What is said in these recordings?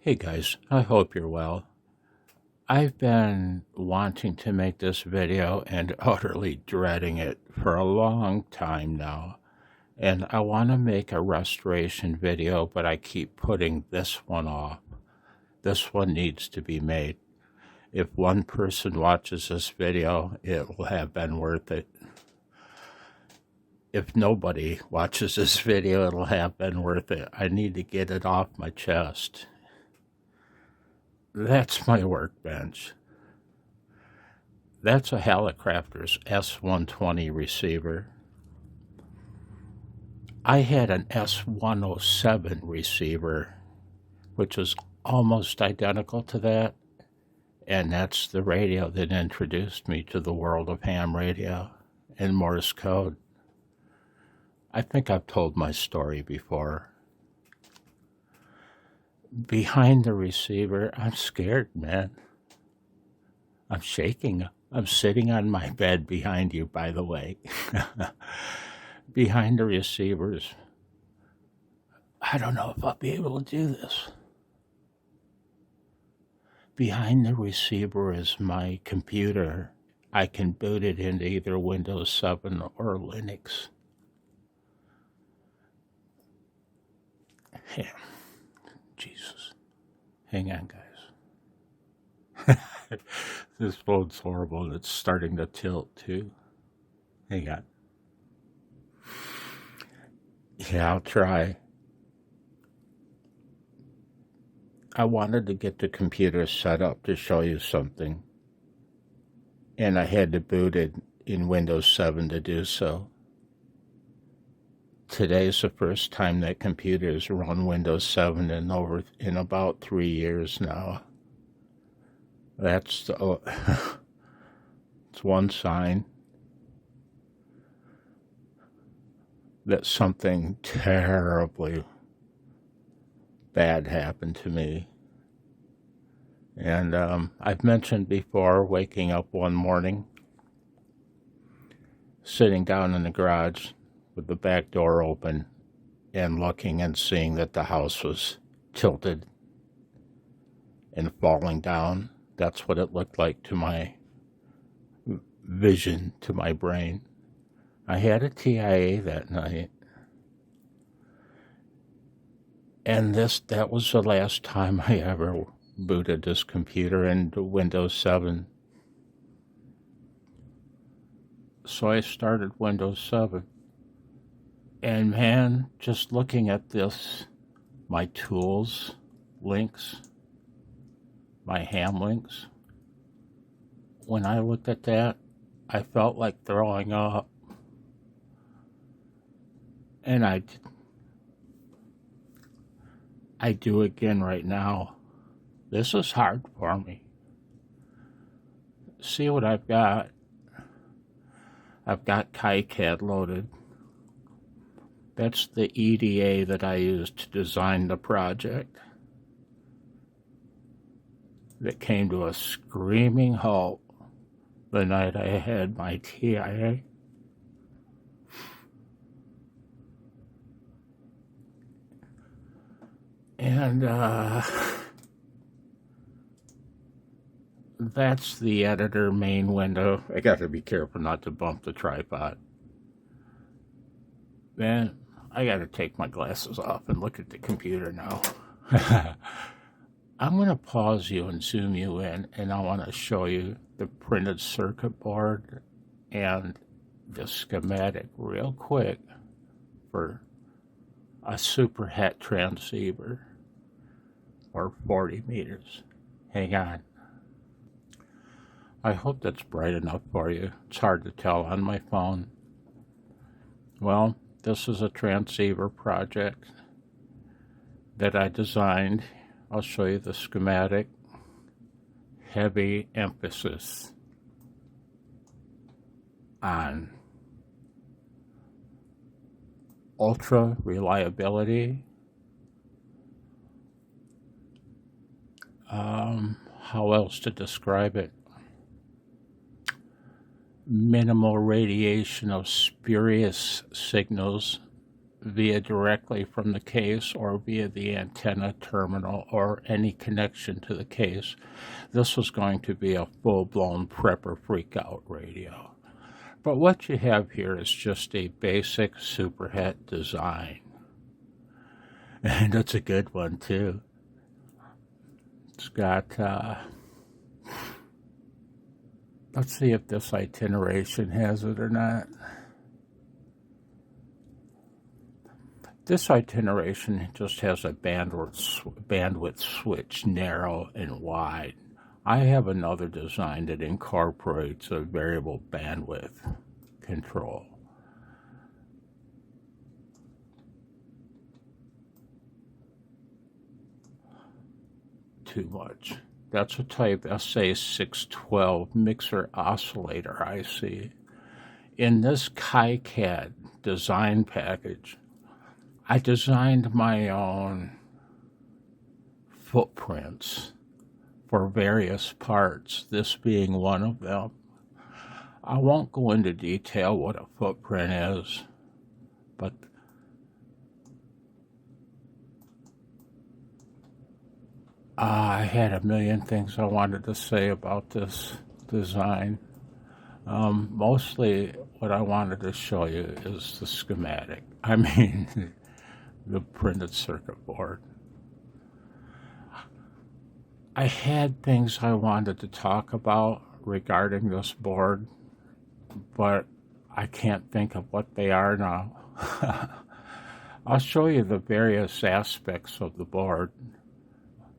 Hey guys, I hope you're well. I've been wanting to make this video and utterly dreading it for a long time now. And I want to make a restoration video, but I keep putting this one off. This one needs to be made. If one person watches this video, it will have been worth it. If nobody watches this video, it'll have been worth it. I need to get it off my chest. That's my workbench. That's a Hallicrafters S-120 receiver. I had an S-107 receiver, which is almost identical to that, and that's the radio that introduced me to the world of ham radio and Morse code. I think I've told my story before. Behind the receiver, I'm scared, man. I'm shaking. I'm sitting on my bed behind you, by the way. Behind the receivers. I don't know if I'll be able to do this. Behind the receiver is my computer. I can boot it into either Windows 7 or Linux. Yeah. Jesus. Hang on, guys. This phone's horrible. It's starting to tilt, too. Hang on. Yeah, I'll try. I wanted to get the computer set up to show you something, and I had to boot it in Windows 7 to do so. Today's the first time that computer's run Windows 7 in about 3 years now. That's it's one sign that something terribly bad happened to me. And I've mentioned before waking up one morning, sitting down in the garage with the back door open and looking and seeing that the house was tilted and falling down. That's what it looked like to my vision, to my brain. I had a TIA that night. And that was the last time I ever booted this computer into Windows 7. So I started Windows 7. And man, just looking at this, my tools, links, my ham links, when I looked at that, I felt like throwing up. And I do again right now. This is hard for me. See what I've got. I've got KiCad loaded. That's the EDA that I used to design the project. That came to a screaming halt the night I had my TIA. And that's the editor main window. I gotta be careful not to bump the tripod. Man, I gotta take my glasses off and look at the computer now. I'm gonna pause you and zoom you in, and I want to show you the printed circuit board and the schematic real quick for a super het transceiver or 40 meters. Hang on. I hope that's bright enough for you. It's hard to tell on my phone. Well, this is a transceiver project that I designed. I'll show you the schematic. Heavy emphasis on ultra reliability. How else to describe it? Minimal radiation of spurious signals via directly from the case or via the antenna terminal or any connection to the case. This was going to be a full-blown prepper freakout radio. But what you have here is just a basic superhet design. And it's a good one too. It's got, let's see if this itineration has it or not. This itineration just has a bandwidth switch, narrow and wide. I have another design that incorporates a variable bandwidth control. Too much. That's a type SA612 mixer oscillator IC. In this KiCad design package, I designed my own footprints for various parts, this being one of them. I won't go into detail what a footprint is, but I had a million things I wanted to say about this design. Mostly what I wanted to show you is the schematic. I mean, the printed circuit board. I had things I wanted to talk about regarding this board, but I can't think of what they are now. I'll show you the various aspects of the board.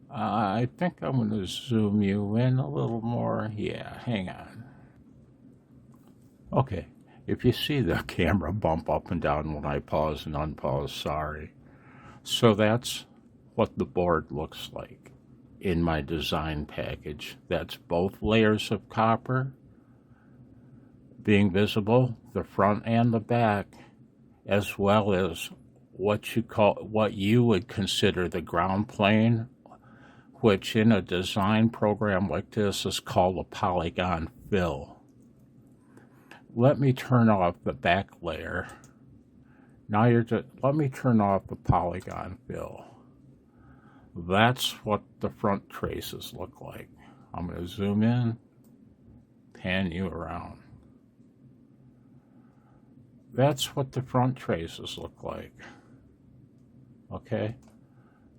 I think I'm going to zoom you in a little more. Yeah, hang on. Okay, if you see the camera bump up and down when I pause and unpause, sorry. So that's what the board looks like in my design package. That's both layers of copper being visible, the front and the back, as well as what you would consider the ground plane, which in a design program like this is called a polygon fill. Let me turn off the back layer. Now let me turn off the polygon fill. That's what the front traces look like. I'm going to zoom in, pan you around. That's what the front traces look like. Okay,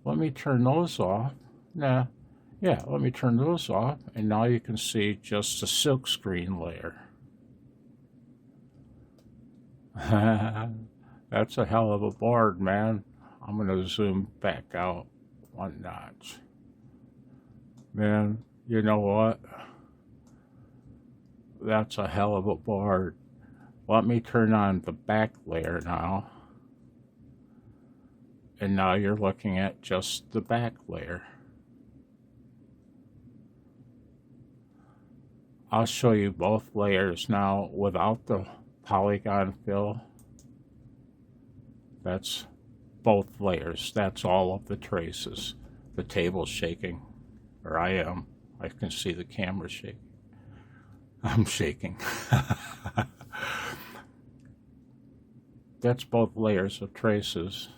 let me turn those off. Let me turn those off, and now you can see just the silkscreen layer. That's a hell of a board, man. I'm going to zoom back out one notch. Man, you know what? That's a hell of a board. Let me turn on the back layer now. And now you're looking at just the back layer. I'll show you both layers now without the polygon fill. That's both layers. That's all of the traces. The table's shaking, or I am. I can see the camera shaking. I'm shaking. That's both layers of traces.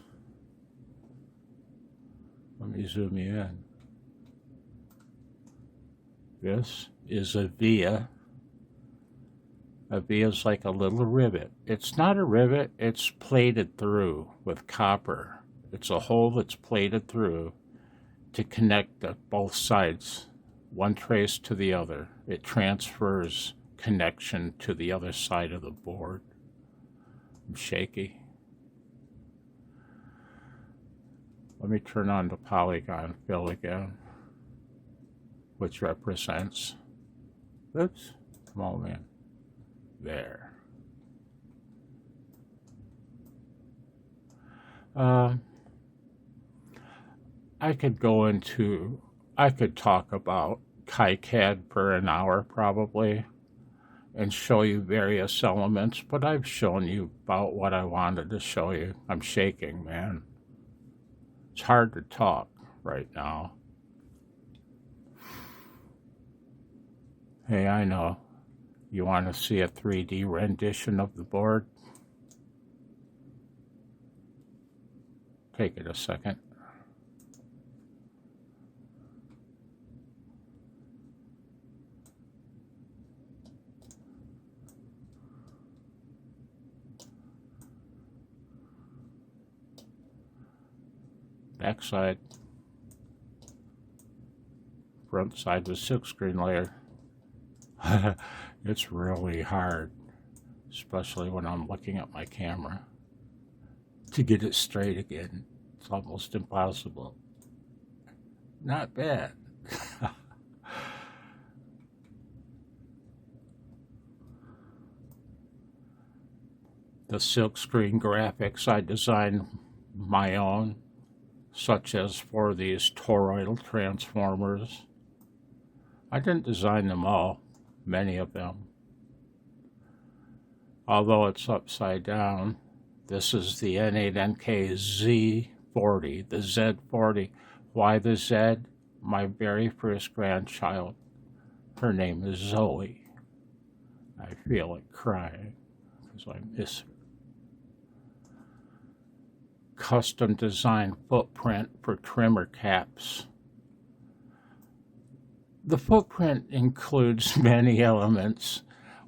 Let me zoom you in. This is a via. A via is like a little rivet. It's not a rivet, it's plated through with copper. It's a hole that's plated through to connect both sides, one trace to the other. It transfers connection to the other side of the board. I'm shaky. Let me turn on the polygon fill again, which represents, oops, come on, man. There. I could talk about KiCad for an hour probably and show you various elements, but I've shown you about what I wanted to show you. I'm shaking, man. It's hard to talk right now. Hey, I know. You want to see a 3D rendition of the board? take it a second. Backside, front side with silkscreen layer. It's really hard, especially when I'm looking at my camera, to get it straight again. It's almost impossible. Not bad. The silkscreen graphics I designed my own, such as for these toroidal transformers. I didn't design them all, many of them. Although it's upside down, this is the N8NK Z40, the Z40. Why the Z? My very first grandchild. Her name is Zoe. I feel like crying because I miss her. Custom designed footprint for trimmer caps. The footprint includes many elements,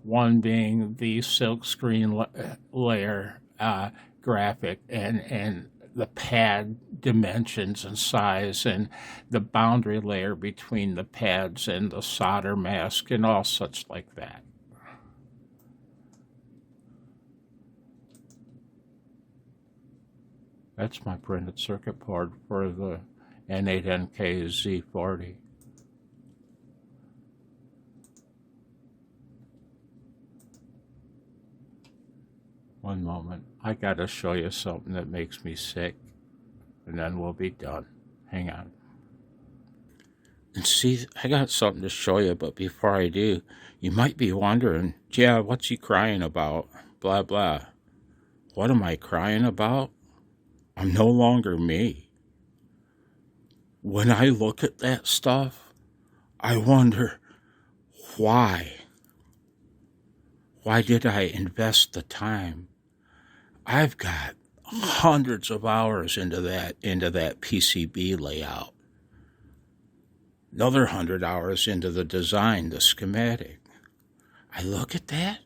one being the silkscreen layer graphic and the pad dimensions and size and the boundary layer between the pads and the solder mask and all such like that. That's my printed circuit board for the N8NK Z40. One moment. I gotta show you something that makes me sick, and then we'll be done. Hang on. And see, I got something to show you, but before I do, you might be wondering, yeah, what's he crying about? Blah, blah. What am I crying about? I'm no longer me. When I look at that stuff, I wonder why. Why did I invest the time? I've got hundreds of hours into that PCB layout. Another 100 hours into the design, the schematic. I look at that.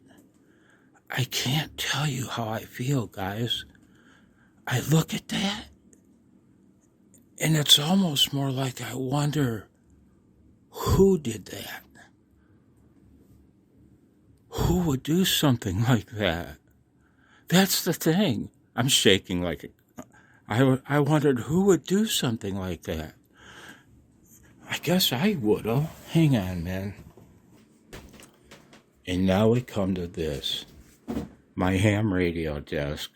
I can't tell you how I feel, guys. I look at that, and it's almost more like I wonder who did that? Who would do something like that? That's the thing. I'm shaking like I wondered who would do something like that. I guess I would have. Hang on, man. And now we come to this. My ham radio desk.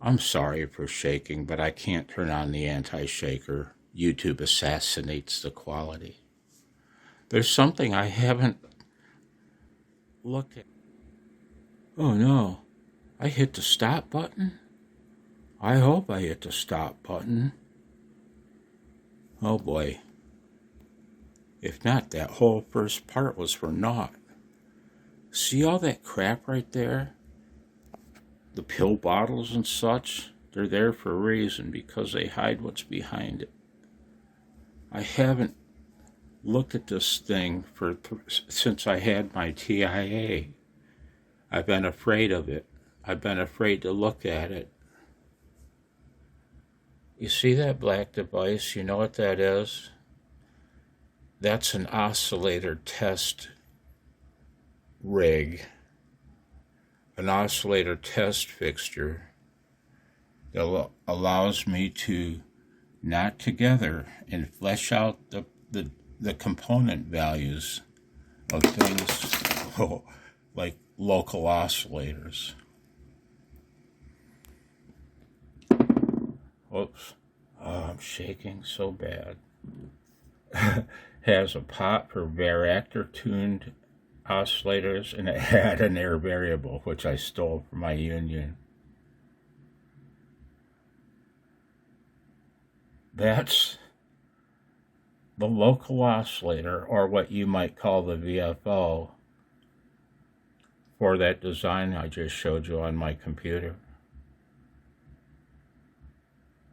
I'm sorry for shaking, but I can't turn on the anti-shaker. YouTube assassinates the quality. There's something I haven't looked at. Oh no, I hit the stop button? I hope I hit the stop button. Oh boy. If not, that whole first part was for naught. See all that crap right there? The pill bottles and such, they're there for a reason, because they hide what's behind it. I haven't looked at this thing since I had my TIA. I've been afraid of it. I've been afraid to look at it. You see that black device? You know what that is? That's an oscillator test rig. An oscillator test fixture that allows me to knot together and flesh out the component values of things like local oscillators. Oops. Oh, I'm shaking so bad. Has a pot for varactor tuned oscillators, and it had an air variable, which I stole from my union. That's the local oscillator, or what you might call the VFO, for that design I just showed you on my computer.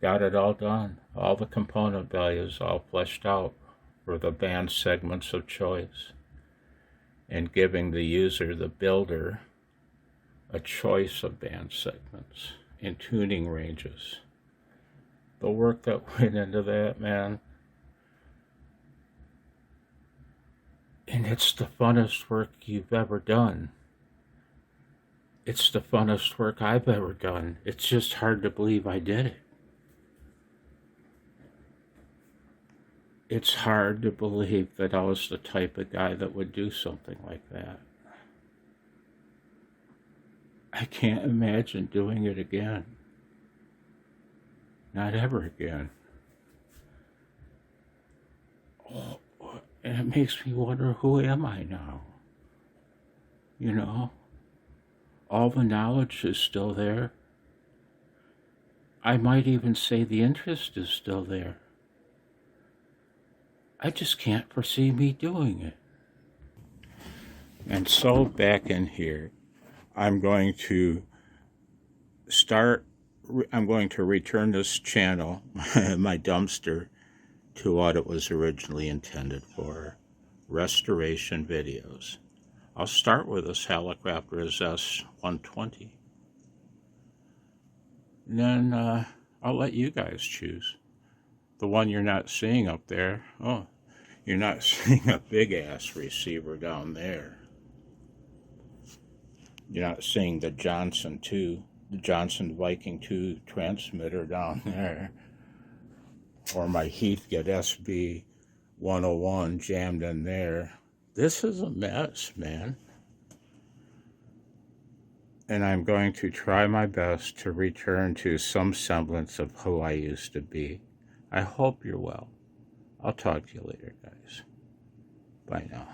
got it all done. All the component values all fleshed out for the band segments of choice, and giving the user, the builder, a choice of band segments and tuning ranges. The work that went into that, man. And it's the funnest work you've ever done. It's the funnest work I've ever done. It's just hard to believe I did it. It's hard to believe that I was the type of guy that would do something like that. I can't imagine doing it again. Not ever again. Oh, and it makes me wonder, who am I now? You know? All the knowledge is still there. I might even say the interest is still there. I just can't foresee me doing it. And so back in here, I'm going to return this channel, my dumpster, to what it was originally intended for, restoration videos. I'll start with this Hallicrafters S-120. And then I'll let you guys choose. The one you're not seeing up there, oh, you're not seeing a big-ass receiver down there. You're not seeing the Johnson Viking 2 transmitter down there. Or my Heathkit SB101 jammed in there. This is a mess, man. And I'm going to try my best to return to some semblance of who I used to be. I hope you're well. I'll talk to you later, guys. Bye now.